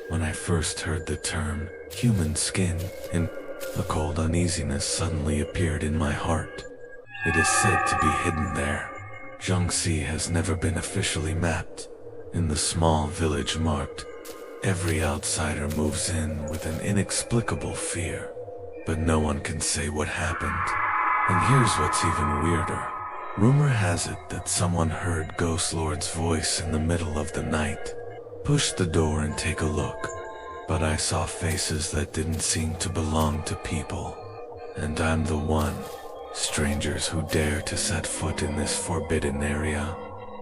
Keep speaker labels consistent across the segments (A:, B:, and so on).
A: When I first heard the term human skin, and a cold uneasiness suddenly appeared in my heart. It is said to be hidden there. Jiangxi has never been officially mapped. In the small village marked, every outsider moves in with an inexplicable fear. But no one can say what happened. And here's what's even weirder. Rumor has it that someone heard Ghost Lord's voice in the middle of the night. Push the door and take a look. But I saw faces that didn't seem to belong to people. And I'm the one. Strangers who dare to set foot in this forbidden area.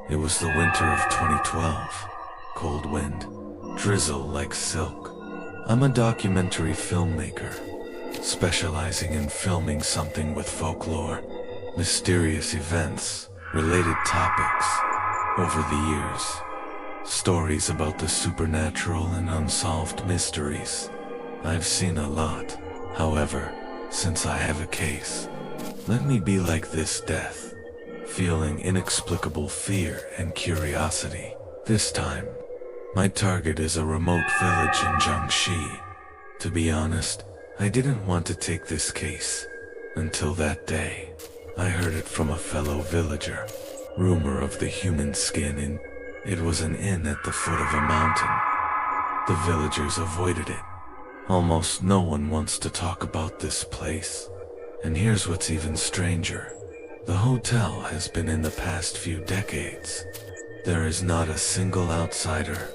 A: It was the winter of 2012. Cold wind. Drizzle like silk. I'm a documentary filmmaker, specializing in filming something with folklore, mysterious events, related topics. Over the years, stories about the supernatural and unsolved mysteries. I've seen a lot. However, since I have a case, let me be like this death, feeling inexplicable fear and curiosity. This time, my target is a remote village in Jiangxi. To be honest, I didn't want to take this case until that day. I heard it from a fellow villager. Rumor of the human skin in it was an inn at the foot of a mountain. The villagers avoided it. Almost no one wants to talk about this place. And here's what's even stranger. The hotel has been in the past few decades. There is not a single outsider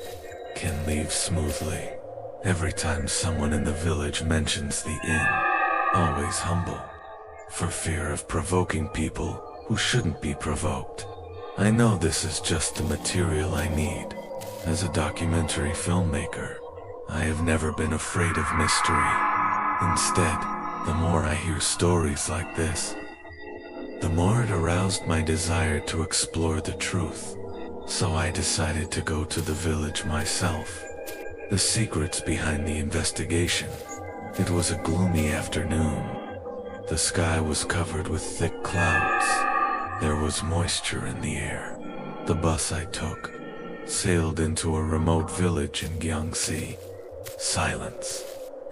A: can leave smoothly. Every time someone in the village mentions the inn, always humble, for fear of provoking people who shouldn't be provoked. I know this is just the material I need. As a documentary filmmaker, I have never been afraid of mystery. Instead, the more I hear stories like this, the more it aroused my desire to explore the truth. So I decided to go to the village myself. The secrets behind the investigation. It was a gloomy afternoon. The sky was covered with thick clouds. There was moisture in the air. The bus I took sailed into a remote village in Jiangxi. Silence.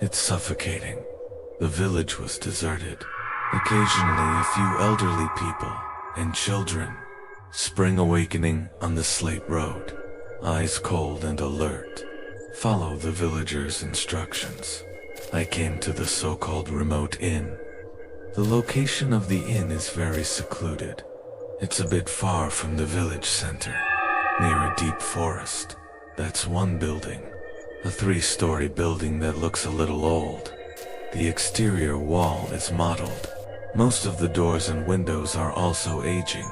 A: It's suffocating. The village was deserted. Occasionally a few elderly people and children. Spring awakening on the slate road. Eyes cold and alert. Follow the villagers' instructions. I came to the so-called remote inn. The location of the inn is very secluded. It's a bit far from the village center, near a deep forest. That's one building. A 3-story building that looks a little old. The exterior wall is mottled. Most of the doors and windows are also aging.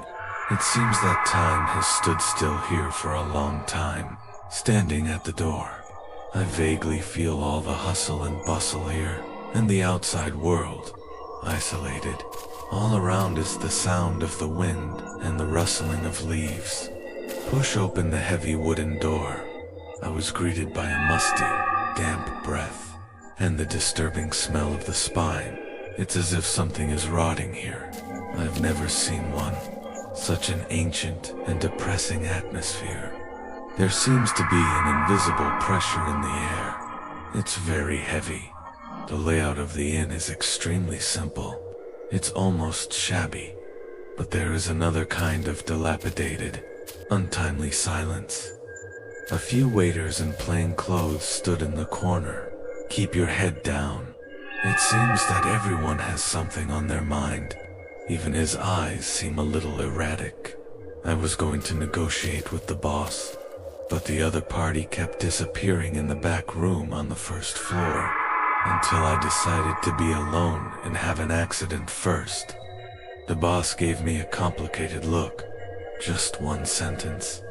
A: It seems that time has stood still here for a long time. Standing at the door, I vaguely feel all the hustle and bustle here, and the outside world. Isolated. All around is the sound of the wind and the rustling of leaves. Push open the heavy wooden door. I was greeted by a musty, damp breath, and the disturbing smell of the spine. It's as if something is rotting here. I've never seen one. Such an ancient and depressing atmosphere. There seems to be an invisible pressure in the air. It's very heavy. The layout of the inn is extremely simple. It's almost shabby. But there is another kind of dilapidated, untimely silence. A few waiters in plain clothes stood in the corner. Keep your head down. It seems that everyone has something on their mind. Even his eyes seem a little erratic. I was going to negotiate with the boss, but the other party kept disappearing in the back room on the first floor, until I decided to be alone and have an accident first. The boss gave me a complicated look. Just one sentence.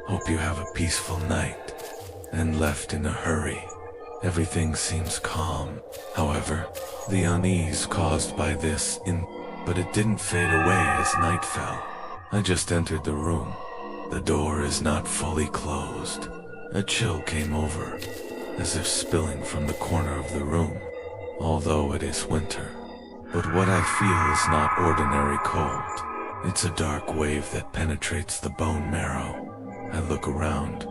A: Hope you have a peaceful night. And left in a hurry. Everything seems calm. However, the unease caused by this but it didn't fade away as night fell. I just entered the room. The door is not fully closed. A chill came over, as if spilling from the corner of the room, although it is winter. But what I feel is not ordinary cold. It's a dark wave that penetrates the bone marrow. I look around.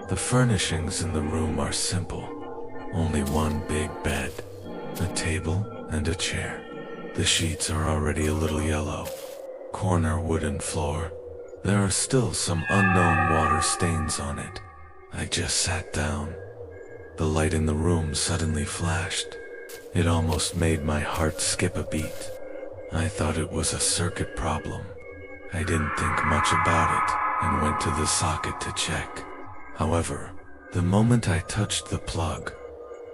A: The furnishings in the room are simple. Only one big bed, a table, and a chair. The sheets are already a little yellow. Corner wooden floor. There are still some unknown water stains on it. I just sat down. The light in the room suddenly flashed. It almost made my heart skip a beat. I thought it was a circuit problem. I didn't think much about it and went to the socket to check. However, the moment I touched the plug,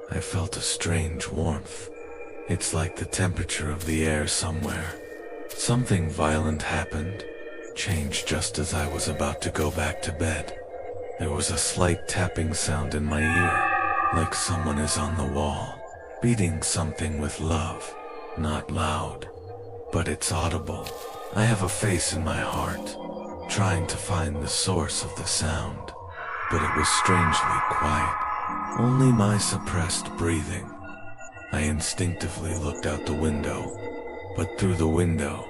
A: I felt a strange warmth. It's like the temperature of the air somewhere. Something violent happened, changed just as I was about to go back to bed. There was a slight tapping sound in my ear, like someone is on the wall, beating something with love. Not loud, but it's audible. I have a face in my heart, trying to find the source of the sound, but it was strangely quiet. Only my suppressed breathing. I instinctively looked out the window, but through the window,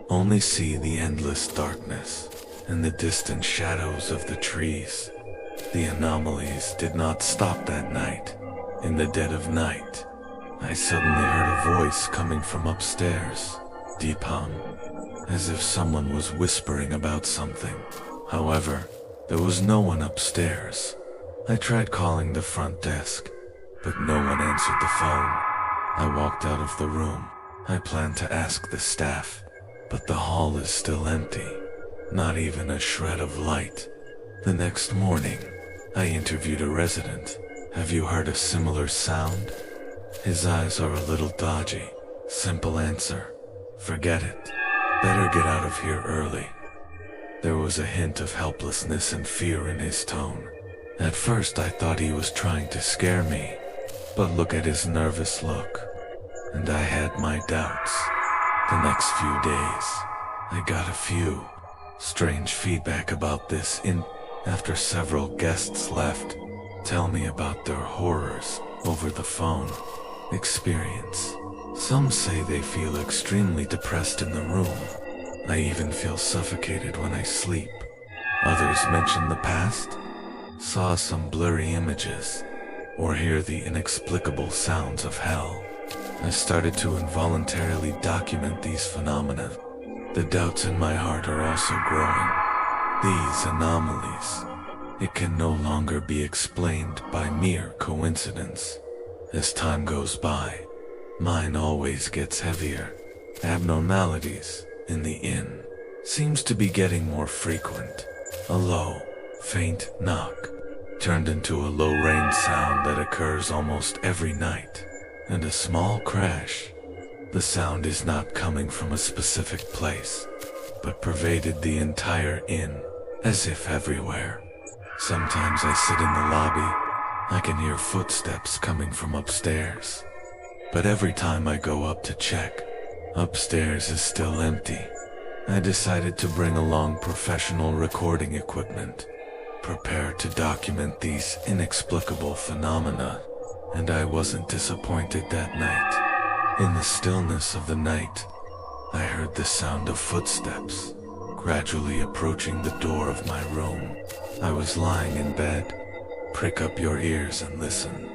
A: only see the endless darkness and the distant shadows of the trees. The anomalies did not stop that night. In the dead of night, I suddenly heard a voice coming from upstairs, deep hum, as if someone was whispering about something. However, there was no one upstairs. I tried calling the front desk, but no one answered the phone. I walked out of the room. I planned to ask the staff, but the hall is still empty. Not even a shred of light. The next morning, I interviewed a resident. Have you heard a similar sound? His eyes are a little dodgy. Simple answer. Forget it. Better get out of here early. There was a hint of helplessness and fear in his tone. At first I thought he was trying to scare me, but look at his nervous look, and I had my doubts. The next few days, I got a few strange feedback about this after several guests left, tell me about their horrors over the phone experience. Some say they feel extremely depressed in the room. I even feel suffocated when I sleep. Others mention the past, saw some blurry images, or hear the inexplicable sounds of hell. I started to involuntarily document these phenomena. The doubts in my heart are also growing. These anomalies, it can no longer be explained by mere coincidence. As time goes by, mine always gets heavier. Abnormalities in the inn seems to be getting more frequent. A low, faint knock turned into a low rain sound that occurs almost every night, and a small crash. The sound is not coming from a specific place, but pervaded the entire inn, as if everywhere. Sometimes I sit in the lobby. I can hear footsteps coming from upstairs, but every time I go up to check, upstairs is still empty. I decided to bring along professional recording equipment, prepared to document these inexplicable phenomena, and I wasn't disappointed that night. In the stillness of the night, I heard the sound of footsteps, gradually approaching the door of my room. I was lying in bed. Prick up your ears and listen.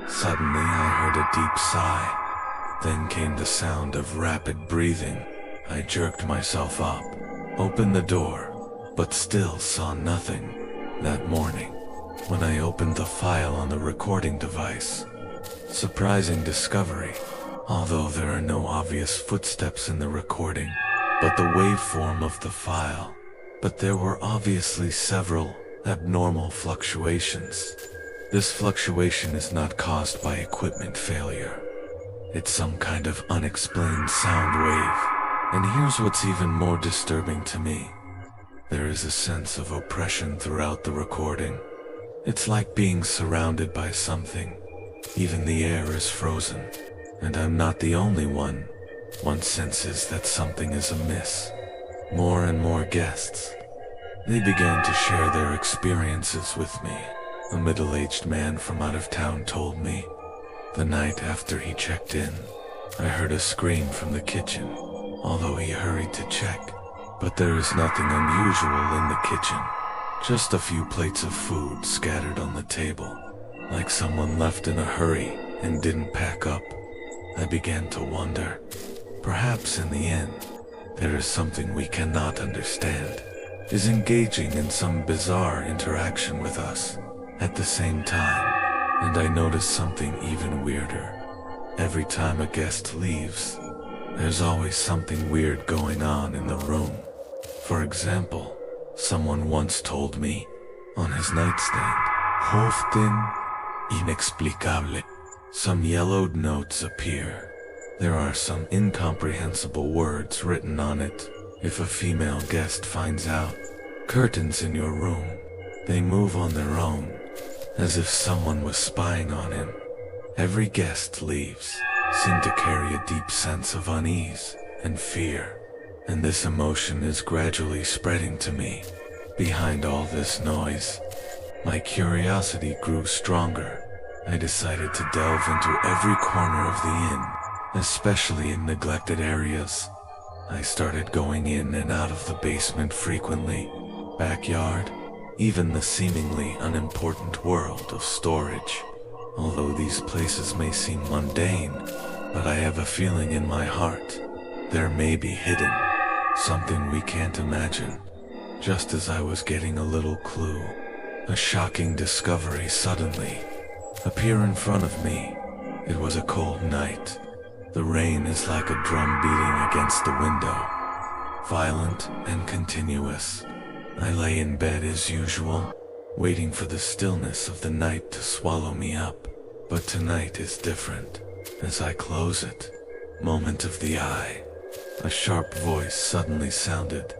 A: Suddenly I heard a deep sigh. Then came the sound of rapid breathing. I jerked myself up, opened the door, but still saw nothing. That morning, when I opened the file on the recording device, surprising discovery. Although there are no obvious footsteps in the recording, but the waveform of the file, but there were obviously several abnormal fluctuations. This fluctuation is not caused by equipment failure. It's some kind of unexplained sound wave. And here's what's even more disturbing to me. There is a sense of oppression throughout the recording. It's like being surrounded by something. Even the air is frozen. And I'm not the only one. One senses that something is amiss. More and more guests. They began to share their experiences with me. A middle-aged man from out of town told me, the night after he checked in, I heard a scream from the kitchen, although he hurried to check. But there is nothing unusual in the kitchen. Just a few plates of food scattered on the table, like someone left in a hurry and didn't pack up. I began to wonder, perhaps in the end, there is something we cannot understand, is engaging in some bizarre interaction with us at the same time. And I noticed something even weirder. Every time a guest leaves, there's always something weird going on in the room. For example, someone once told me, on his nightstand, "Hoften inexplicable." Some yellowed notes appear. There are some incomprehensible words written on it. If a female guest finds out, curtains in your room, they move on their own, as if someone was spying on him. Every guest leaves seem to carry a deep sense of unease and fear, and this emotion is gradually spreading to me. Behind all this noise, my curiosity grew stronger. I decided to delve into every corner of the inn, especially in neglected areas. I started going in and out of the basement frequently, backyard, even the seemingly unimportant world of storage. Although these places may seem mundane, but I have a feeling in my heart there may be hidden something we can't imagine. Just as I was getting a little clue, a shocking discovery suddenly appeared in front of me. It was a cold night. The rain is like a drum beating against the window, violent and continuous. I lay in bed as usual, waiting for the stillness of the night to swallow me up. But tonight is different. As I close it, moment of the eye, a sharp voice suddenly sounded,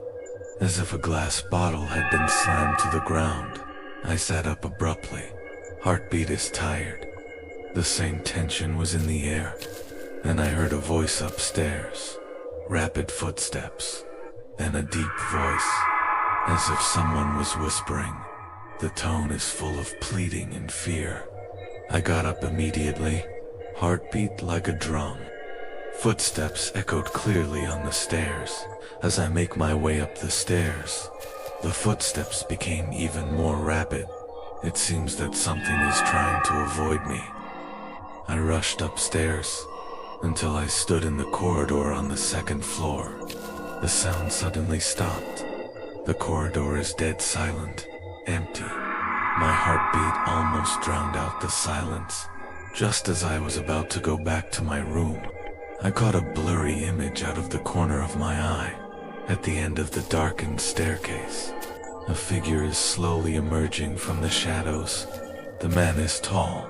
A: as if a glass bottle had been slammed to the ground. I sat up abruptly, heartbeat is tired. The same tension was in the air. Then I heard a voice upstairs, rapid footsteps, then a deep voice, as if someone was whispering. The tone is full of pleading and fear. I got up immediately, heartbeat like a drum. Footsteps echoed clearly on the stairs. As I make my way up the stairs, the footsteps became even more rapid. It seems that something is trying to avoid me. I rushed upstairs until I stood in the corridor on the second floor. The sound suddenly stopped. The corridor is dead silent, empty. My heartbeat almost drowned out the silence. Just as I was about to go back to my room, I caught a blurry image out of the corner of my eye. At the end of the darkened staircase, a figure is slowly emerging from the shadows. The man is tall,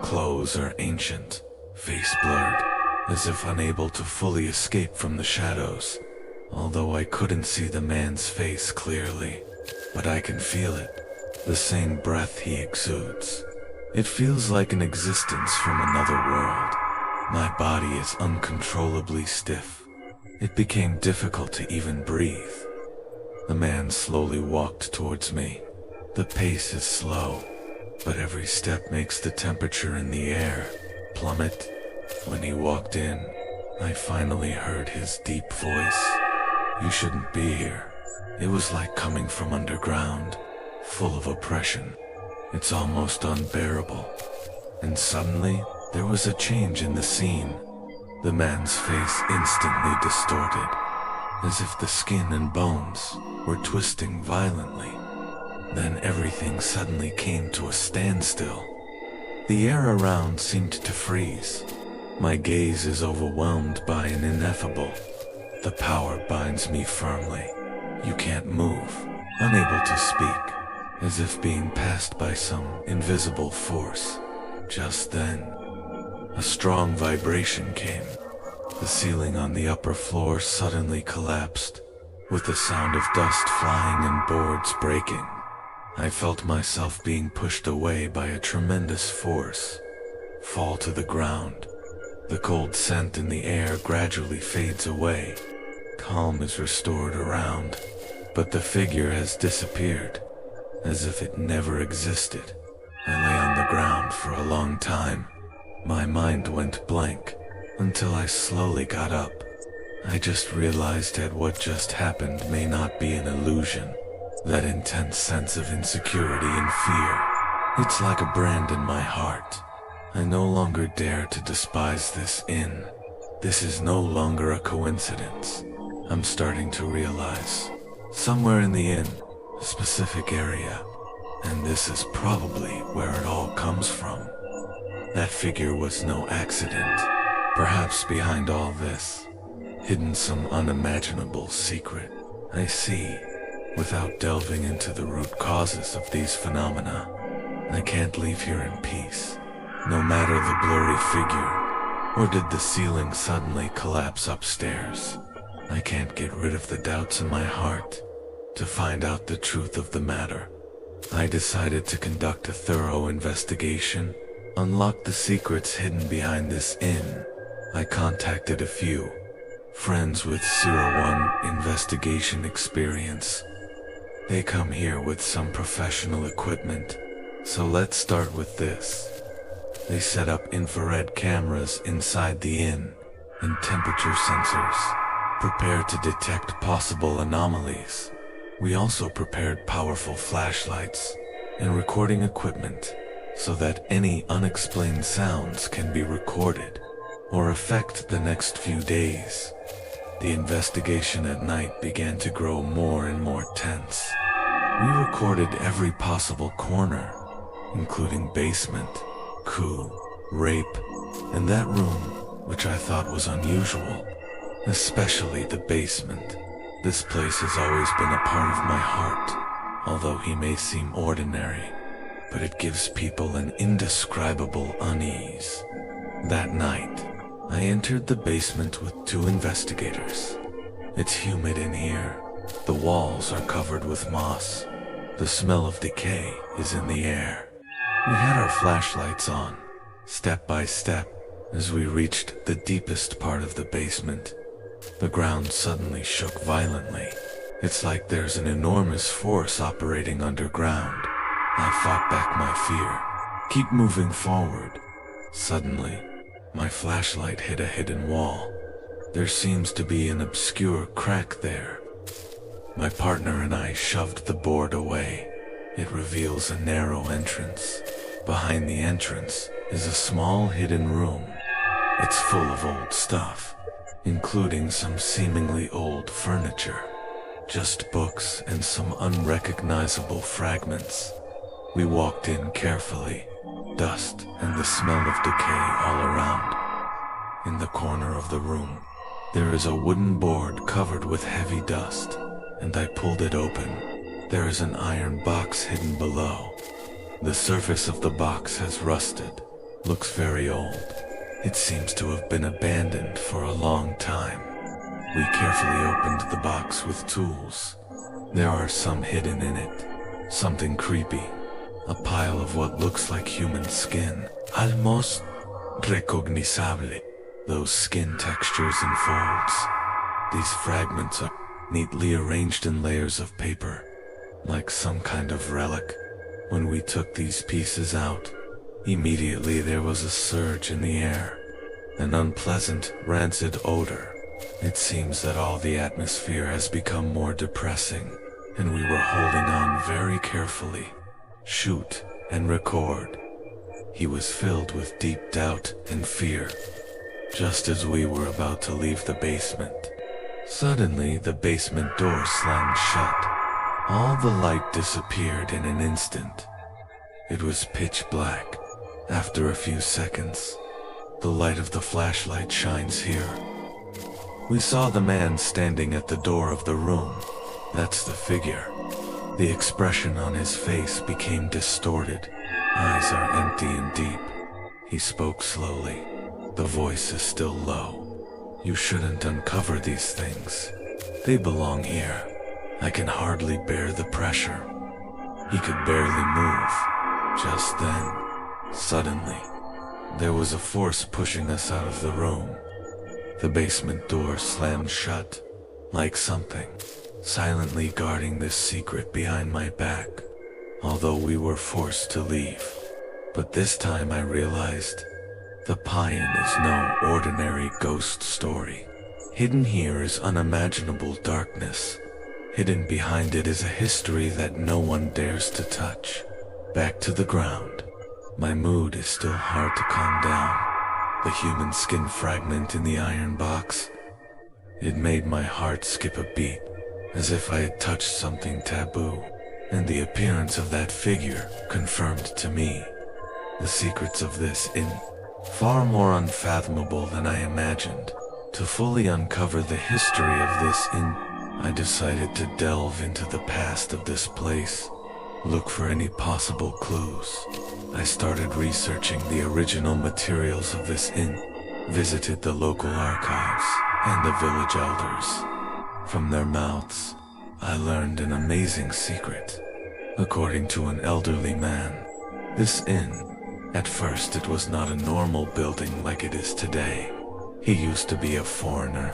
A: clothes are ancient, face blurred, as if unable to fully escape from the shadows. Although I couldn't see the man's face clearly, but I can feel it. The same breath he exudes. It feels like an existence from another world. My body is uncontrollably stiff. It became difficult to even breathe. The man slowly walked towards me. The pace is slow, but every step makes the temperature in the air plummet. When he walked in, I finally heard his deep voice. "You shouldn't be here." It was like coming from underground, full of oppression. It's almost unbearable. And suddenly, there was a change in the scene. The man's face instantly distorted, as if the skin and bones were twisting violently. Then everything suddenly came to a standstill. The air around seemed to freeze. My gaze is overwhelmed by an ineffable. The power binds me firmly. You can't move, unable to speak, as if being passed by some invisible force. Just then, a strong vibration came. The ceiling on the upper floor suddenly collapsed, with the sound of dust flying and boards breaking. I felt myself being pushed away by a tremendous force, fall to the ground. The cold scent in the air gradually fades away. Calm is restored around, but the figure has disappeared, as if it never existed. I lay on the ground for a long time. My mind went blank, until I slowly got up. I just realized that what just happened may not be an illusion. that intense sense of insecurity and fear. It's like a brand in my heart. I no longer dare to despise this inn. This is no longer a coincidence. I'm starting to realize, somewhere in the inn, a specific area, and this is probably where it all comes from. That figure was no accident. Perhaps behind all this, hidden some unimaginable secret. I see, without delving into the root causes of these phenomena, I can't leave here in peace. No matter the blurry figure, or did the ceiling suddenly collapse upstairs, I can't get rid of the doubts in my heart. To find out the truth of the matter, I decided to conduct a thorough investigation, unlock the secrets hidden behind this inn. I contacted a few friends with 01 investigation experience. They come here with some professional equipment, so let's start with this. They set up infrared cameras inside the inn and temperature sensors, prepared to detect possible anomalies. We also prepared powerful flashlights and recording equipment so that any unexplained sounds can be recorded or affect the next few days. The investigation at night began to grow more and more tense. We recorded every possible corner, including basement, coup, rape, and that room, which I thought was unusual, especially the basement. This place has always been a part of my heart, although he may seem ordinary, but it gives people an indescribable unease. That night, I entered the basement with 2 investigators. It's humid in here. The walls are covered with moss. The smell of decay is in the air. We had our flashlights on, step by step, as we reached the deepest part of the basement. The ground suddenly shook violently. It's like there's an enormous force operating underground. I fought back my fear. Keep moving forward. Suddenly, my flashlight hit a hidden wall. There seems to be an obscure crack there. My partner and I shoved the board away. It reveals a narrow entrance. Behind the entrance is a small hidden room. It's full of old stuff, including some seemingly old furniture. Just books and some unrecognizable fragments. We walked in carefully, dust and the smell of decay all around. In the corner of the room, there is a wooden board covered with heavy dust, and I pulled it open. There is an iron box hidden below. The surface of the box has rusted, looks very old. It seems to have been abandoned for a long time. We carefully opened the box with tools. There are some hidden in it, something creepy. A pile of what looks like human skin, almost recognizable. Those skin textures and folds. These fragments are neatly arranged in layers of paper, like some kind of relic. When we took these pieces out, immediately there was a surge in the air, an unpleasant, rancid odor. It seems that all the atmosphere has become more depressing, and we were holding on very carefully. Shoot and record. He was filled with deep doubt and fear. Just as we were about to leave the basement, suddenly the basement door slammed shut. All the light disappeared in an instant. It was pitch black. After a few seconds, the light of the flashlight shines here. We saw the man standing at the door of the room. That's the figure. The expression on his face became distorted. Eyes are empty and deep. He spoke slowly. The voice is still low. You shouldn't uncover these things. They belong here. I can hardly bear the pressure. He could barely move. Just then, suddenly, there was a force pushing us out of the room. The basement door slammed shut, like something silently guarding this secret behind my back, although we were forced to leave. But this time I realized the Payan is no ordinary ghost story. Hidden here is unimaginable darkness, Hidden behind it is a history that no one dares to touch. Back to the ground. My mood is still hard to calm down. The human skin fragment in the iron box. It made my heart skip a beat, as if I had touched something taboo. And the appearance of that figure confirmed to me the secrets of this inn, far more unfathomable than I imagined. To fully uncover the history of this inn, I decided to delve into the past of this place, look for any possible clues. I started researching the original materials of this inn, visited the local archives and the village elders. From their mouths, I learned an amazing secret. According to an elderly man, this inn, at first it was not a normal building like it is today. He used to be a foreigner.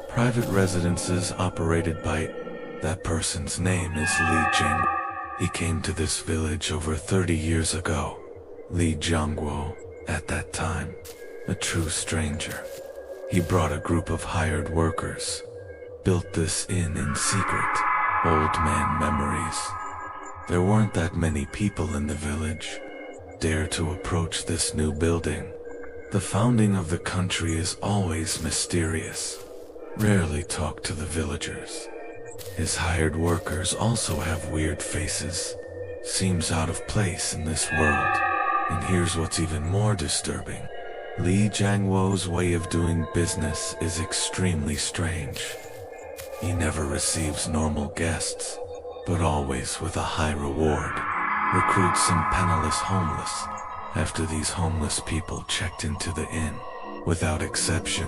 A: Private residences operated by that person's name is Li Jing. He came to this village over 30 years ago. Li Jiangguo, at that time, a true stranger. He brought a group of hired workers, built this inn in secret. Old man memories. There weren't that many people in the village dare to approach this new building. The founding of the country is always mysterious. Rarely talk to the villagers. His hired workers also have weird faces. Seems out of place in this world. And here's what's even more disturbing. Li Jiangguo's way of doing business is extremely strange. He never receives normal guests, but always with a high reward. Recruits some penniless homeless. After these homeless people checked into the inn, without exception,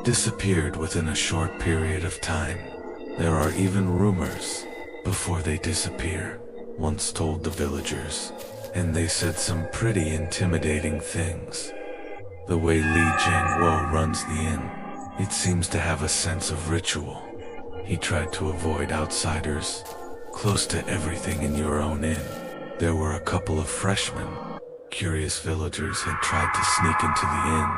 A: disappeared within a short period of time. There are even rumors, before they disappear, once told the villagers, and they said some pretty intimidating things. The way Li Jiangguo runs the inn, it seems to have a sense of ritual. He tried to avoid outsiders, close to everything in your own inn. There were a couple of freshmen. Curious villagers had tried to sneak into the inn,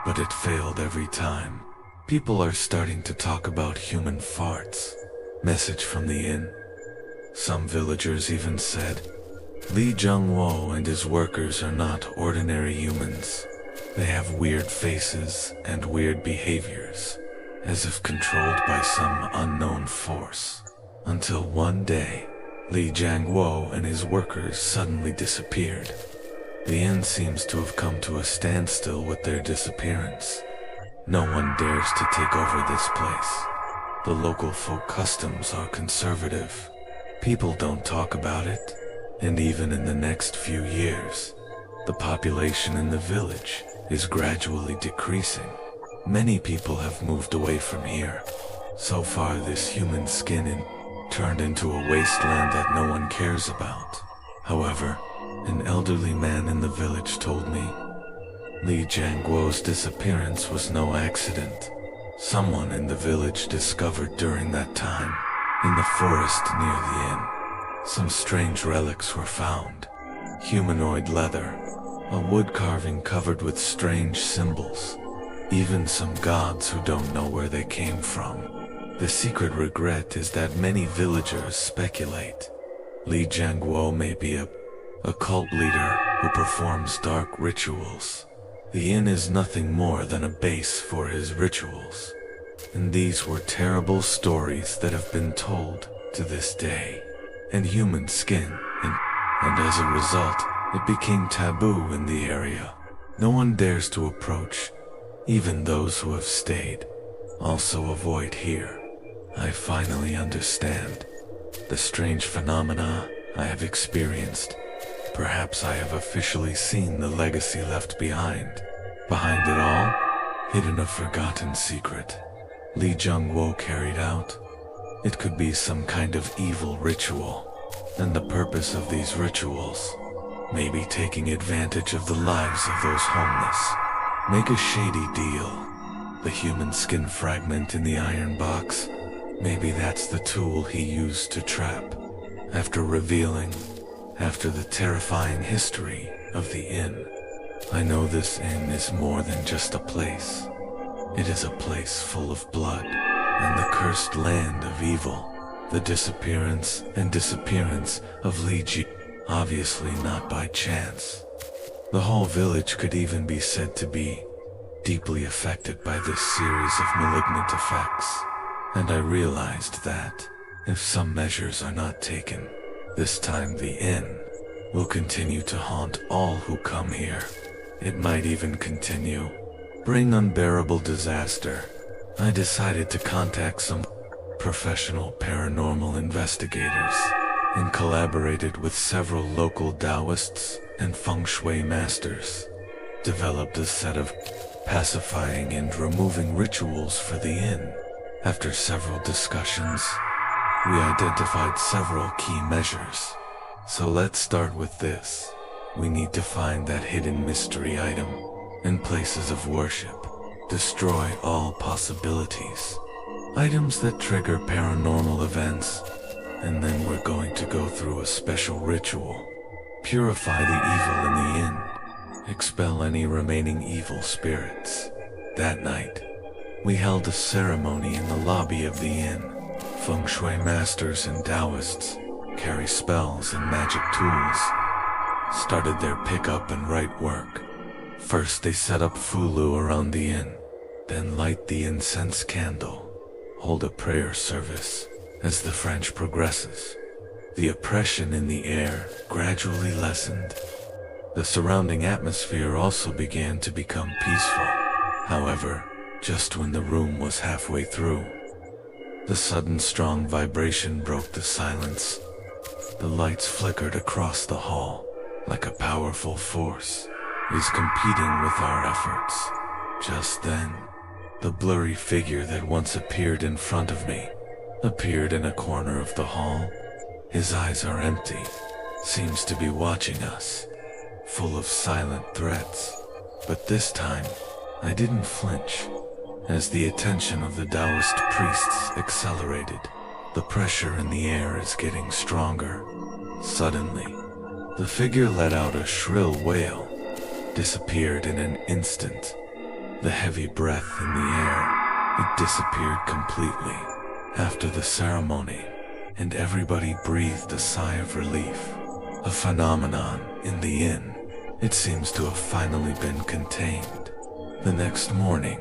A: but it failed every time. People are starting to talk about human farts. Message from the inn. Some villagers even said, Li Jiangguo and his workers are not ordinary humans. They have weird faces and weird behaviors, as if controlled by some unknown force. Until one day, Li Jiangguo and his workers suddenly disappeared. The inn seems to have come to a standstill with their disappearance. No one dares to take over this place. The local folk customs are conservative. People don't talk about it. And even in the next few years, the population in the village is gradually decreasing. Many people have moved away from here. So far, this human skin inn turned into a wasteland that no one cares about. However, an elderly man in the village told me Li Jiangguo's disappearance was no accident. Someone in the village discovered during that time, in the forest near the inn, some strange relics were found. Humanoid leather, a wood carving covered with strange symbols, even some gods who don't know where they came from. The secret regret is that many villagers speculate Li Jiangguo may be a cult leader who performs dark rituals. The inn is nothing more than a base for his rituals. And these were terrible stories that have been told to this day. And human skin, and as a result, it became taboo in the area. No one dares to approach, even those who have stayed. Also avoid here. I finally understand the strange phenomena I have experienced. Perhaps I have officially seen the legacy left behind. Behind it all, hidden a forgotten secret Li Jiangguo carried out. It could be some kind of evil ritual, and the purpose of these rituals may be taking advantage of the lives of those homeless. Make a shady deal. The human skin fragment in the iron box, maybe that's the tool he used to trap. After the terrifying history of the inn, I know this inn is more than just a place. It is a place full of blood and the cursed land of evil. The disappearance of Li Ji, obviously not by chance. The whole village could even be said to be deeply affected by this series of malignant effects. And I realized that, if some measures are not taken, this time the inn will continue to haunt all who come here. It might even continue, bring unbearable disaster. I decided to contact some professional paranormal investigators and collaborated with several local Taoists and feng shui masters. Developed a set of pacifying and removing rituals for the inn. After several discussions, we identified several key measures. So let's start with this. We need to find that hidden mystery item and places of worship. Destroy all possibilities. Items that trigger paranormal events. And then we're going to go through a special ritual. Purify the evil in the inn. Expel any remaining evil spirits. That night, we held a ceremony in the lobby of the inn. Feng Shui masters and Taoists carry spells and magic tools. Started their pick-up and right work. First they set up fulu around the inn, then light the incense candle. Hold a prayer service. As the French progresses, the oppression in the air gradually lessened. The surrounding atmosphere also began to become peaceful. However, just when the room was halfway through, the sudden strong vibration broke the silence. The lights flickered across the hall, like a powerful force is competing with our efforts. Just then, the blurry figure that once appeared in front of me appeared in a corner of the hall. His eyes are empty, seems to be watching us, full of silent threats. But this time, I didn't flinch. As the attention of the Taoist priests accelerated, the pressure in the air is getting stronger. Suddenly, the figure let out a shrill wail, disappeared in an instant. The heavy breath in the air, it disappeared completely. After the ceremony, and everybody breathed a sigh of relief. A phenomenon in the inn. It seems to have finally been contained. The next morning,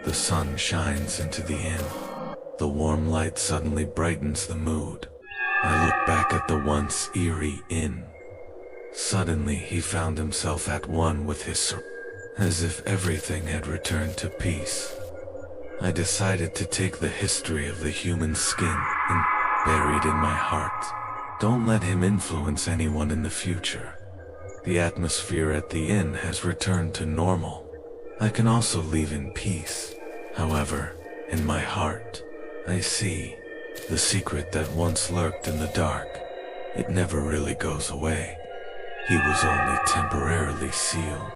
A: the sun shines into the inn. The warm light suddenly brightens the mood. I look back at the once eerie inn. Suddenly he found himself at one with his as if everything had returned to peace. I decided to take the history of the human skin and bury it in my heart. Don't let him influence anyone in the future. The atmosphere at the inn has returned to normal. I can also leave in peace. However, in my heart, I see the secret that once lurked in the dark. It never really goes away. He was only temporarily sealed.